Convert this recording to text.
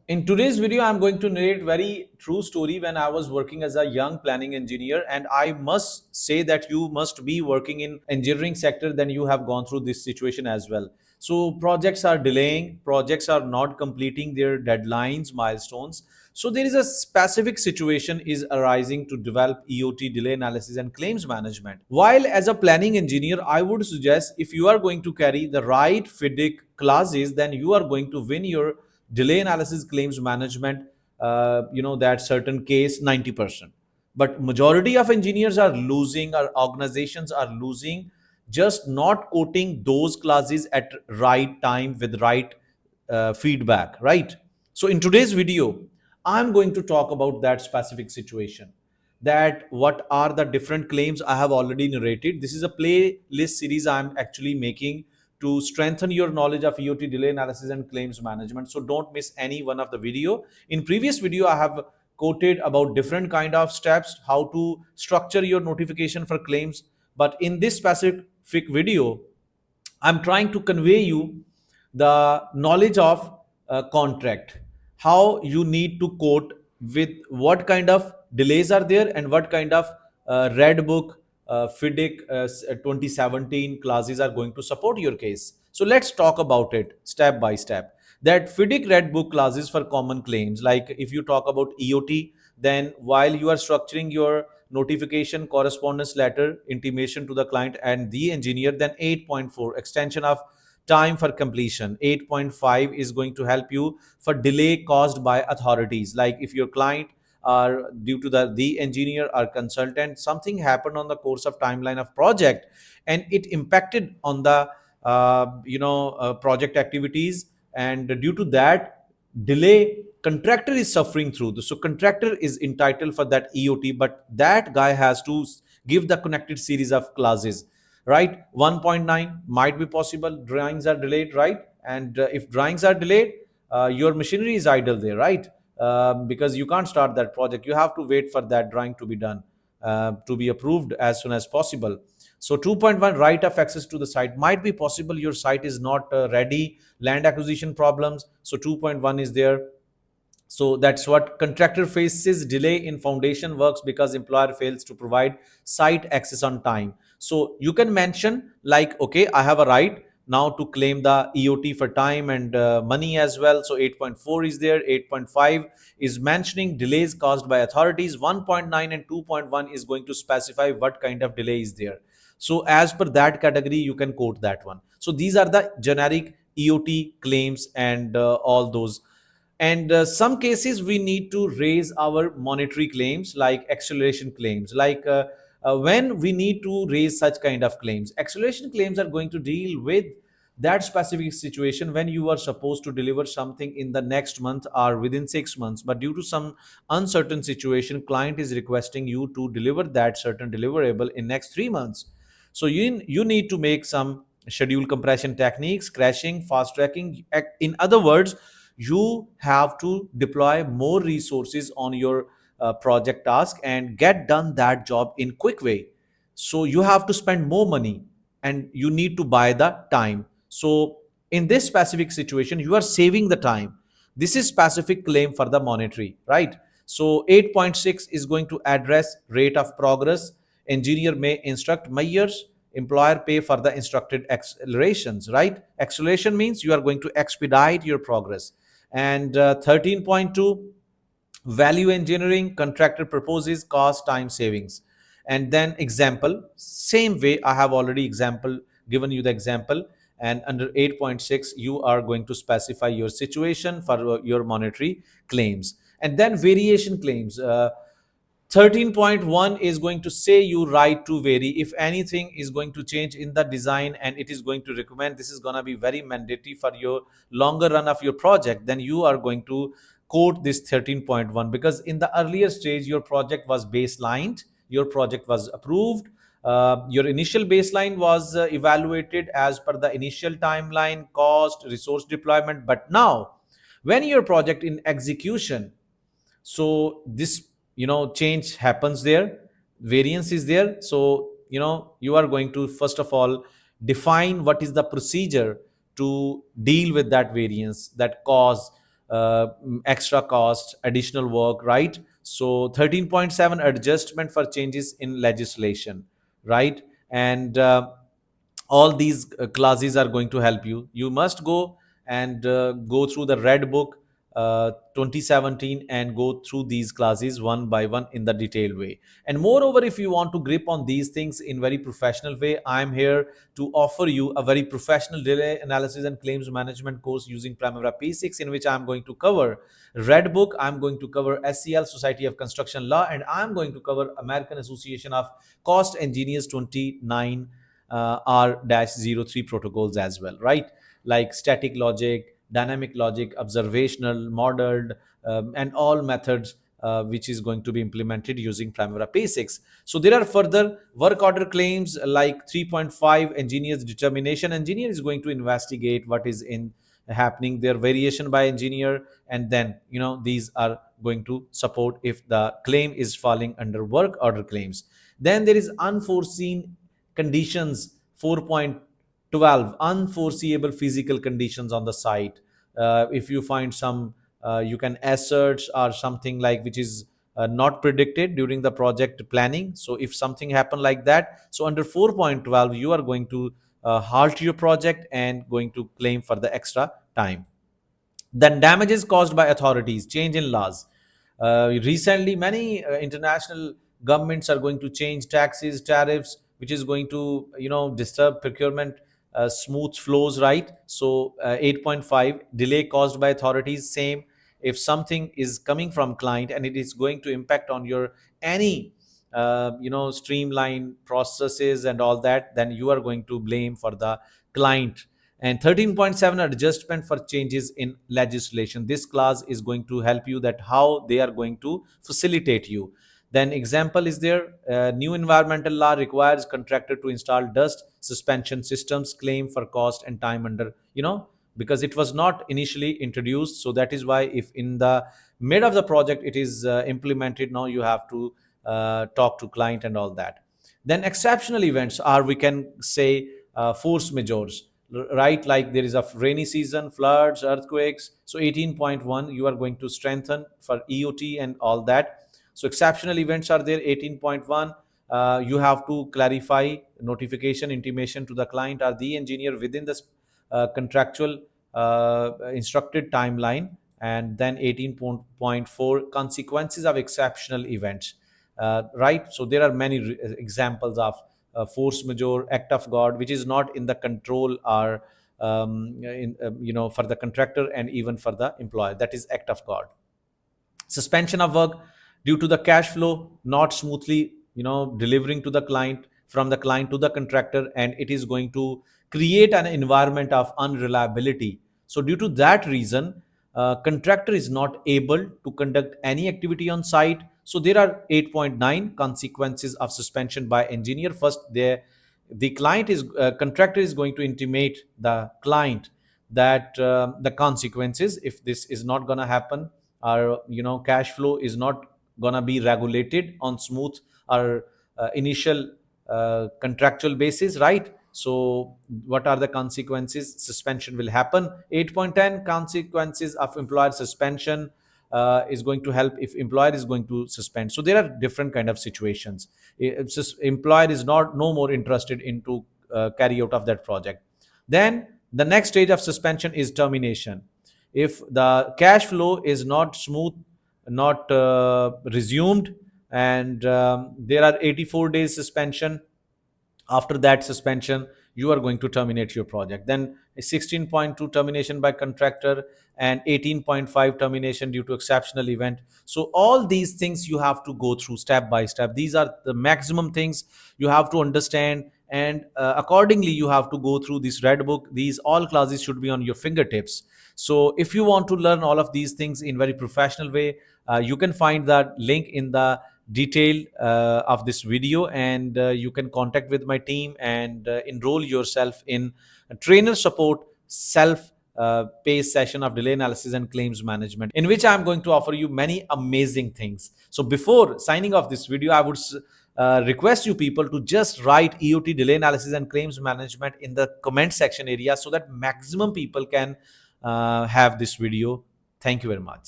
In today's video, I'm going to narrate very true story when I was working as a young planning engineer, and I must say that you must be working in engineering sector, then you have gone through this situation as well. So projects are delaying, projects are not completing their deadlines, milestones. So there is a specific situation is arising to develop EOT, delay analysis and claims management. While as a planning engineer, I would suggest if you are going to carry the right FIDIC classes, then you are going to win your delay analysis claims management, that certain case 90%. But majority of engineers are losing, or organizations are losing, just not quoting those classes at right time with right feedback, right? So in today's video, I'm going to talk about that specific situation, that what are the different claims I have already narrated. This is a playlist series I'm actually making to strengthen your knowledge of EOT, delay analysis and claims management. So don't miss any one of the video. In previous video, I have quoted about different kind of steps, how to structure your notification for claims. But in this specific video, I'm trying to convey you the knowledge of contract, how you need to quote, with what kind of delays are there, and what kind of red book FIDIC 2017 classes are going to support your case. So let's talk about it step by step. That FIDIC red book classes for common claims, like if you talk about EOT, then while you are structuring your notification, correspondence letter, intimation to the client and the engineer, then 8.4 extension of time for completion. 8.5 is going to help you for delay caused by authorities, like if your client, or due to the engineer or consultant, something happened on the course of timeline of project and it impacted on the project activities, and due to that delay, contractor is suffering through this. So contractor is entitled for that EOT, but that guy has to give the connected series of clauses, right? 1.9 might be possible, drawings are delayed, right? And if drawings are delayed, your machinery is idle there, right? Because you can't start that project, you have to wait for that drawing to be done, to be approved as soon as possible. So 2.1, right of access to the site might be possible, your site is not ready, land acquisition problems, so 2.1 is there. So that's what contractor faces delay in foundation works because employer fails to provide site access on time. So you can mention like, okay, I have a right now to claim the EOT for time and money as well. So 8.4 is there. 8.5 is mentioning delays caused by authorities. 1.9 and 2.1 is going to specify what kind of delay is there. So as per that category, you can quote that one. So these are the generic EOT claims and all those. And some cases we need to raise our monetary claims, like acceleration claims, like when we need to raise such kind of claims. Acceleration claims are going to deal with that specific situation when you are supposed to deliver something in the next month or within 6 months, but due to some uncertain situation, client is requesting you to deliver that certain deliverable in next 3 months. So you need to make some schedule compression techniques, crashing, fast tracking. In other words, you have to deploy more resources on your project task and get done that job in quick way. So you have to spend more money and you need to buy the time. So in this specific situation, you are saving the time. This is specific claim for the monetary, right? So 8.6 is going to address rate of progress. Engineer may instruct measures, employer pay for the instructed accelerations, right? Acceleration means you are going to expedite your progress. And 13.2, value engineering, contractor proposes cost time savings. And then example, same way I have already example given you the example. And under 8.6, you are going to specify your situation for your monetary claims. And then variation claims. 13.1 is going to say you right to vary if anything is going to change in the design, and it is going to recommend, this is going to be very mandatory for your longer run of your project, then you are going to quote this 13.1, because in the earlier stage your project was baselined, your project was approved, your initial baseline was evaluated as per the initial timeline, cost, resource deployment. But now when your project in execution, so this change happens there, variance is there. So you are going to first of all define what is the procedure to deal with that variance, that cause extra cost, additional work, right? So 13.7, adjustment for changes in legislation, right? And all these classes are going to help you. You must go and go through the red book 2017 and go through these classes one by one in the detailed way. And moreover, if you want to grip on these things in very professional way, I'm here to offer you a very professional delay analysis and claims management course using Primavera P6, in which I'm going to cover red book, I'm going to cover SCL, Society of Construction Law, and I'm going to cover American Association of Cost Engineers 29 R-03 protocols as well, right? Like static logic, dynamic logic, observational, modeled, and all methods which is going to be implemented using Primavera P6. So there are further work order claims like 3.5, engineer's determination. Engineer is going to investigate what is in happening, their variation by engineer, and then these are going to support if the claim is falling under work order claims. Then there is unforeseen conditions 4.12, unforeseeable physical conditions on the site. If you find some you can assert or something like which is not predicted during the project planning. So if something happened like that, so under 4.12 you are going to halt your project and going to claim for the extra time. Then damages caused by authorities, change in laws. Recently, many international governments are going to change taxes, tariffs, which is going to disturb procurement smooth flows, right? So 8.5, delay caused by authorities, same. If something is coming from client and it is going to impact on your any streamline processes and all that, then you are going to blame for the client. And 13.7, adjustment for changes in legislation. This class is going to help you that how they are going to facilitate you. Then example is there, new environmental law requires contractor to install dust suspension systems, claim for cost and time under because it was not initially introduced. So that is why if in the mid of the project it is implemented, now you have to talk to client and all that. Then exceptional events are, we can say, force majeures, right? Like there is a rainy season, floods, earthquakes. So 18.1, you are going to strengthen for EOT and all that. So exceptional events are there. 18.1, you have to clarify notification intimation to the client or the engineer within the contractual instructed timeline. And then 18.4, consequences of exceptional events, right? So there are many examples of force majeure, act of God, which is not in the control or for the contractor and even for the employer. That is act of God. Suspension of work due to the cash flow not smoothly delivering to the client, from the client to the contractor, and it is going to create an environment of unreliability. So due to that reason, contractor is not able to conduct any activity on site. So there are 8.9, consequences of suspension by engineer. First, the client is contractor is going to intimate the client that the consequences if this is not going to happen, or cash flow is not going to be regulated on smooth or initial contractual basis, right? So what are the consequences? Suspension will happen. 8.10, consequences of employer suspension is going to help if employer is going to suspend. So there are different kind of situations. It's just employer is not no more interested into carry out of that project. Then the next stage of suspension is termination. If the cash flow is not smooth, not resumed, and there are 84 days suspension. After that suspension, you are going to terminate your project. Then 16.2, termination by contractor, and 18.5, termination due to exceptional event. So all these things you have to go through step by step. These are the maximum things you have to understand, and accordingly you have to go through this red book. These all classes should be on your fingertips. So if you want to learn all of these things in very professional way, you can find that link in the detail of this video, and you can contact with my team and enroll yourself in a trainer support self paced session of delay analysis and claims management, in which I'm going to offer you many amazing things. So before signing off this video, I would request you people to just write EOT, delay analysis and claims management, in the comment section area, so that maximum people can have this video. Thank you very much.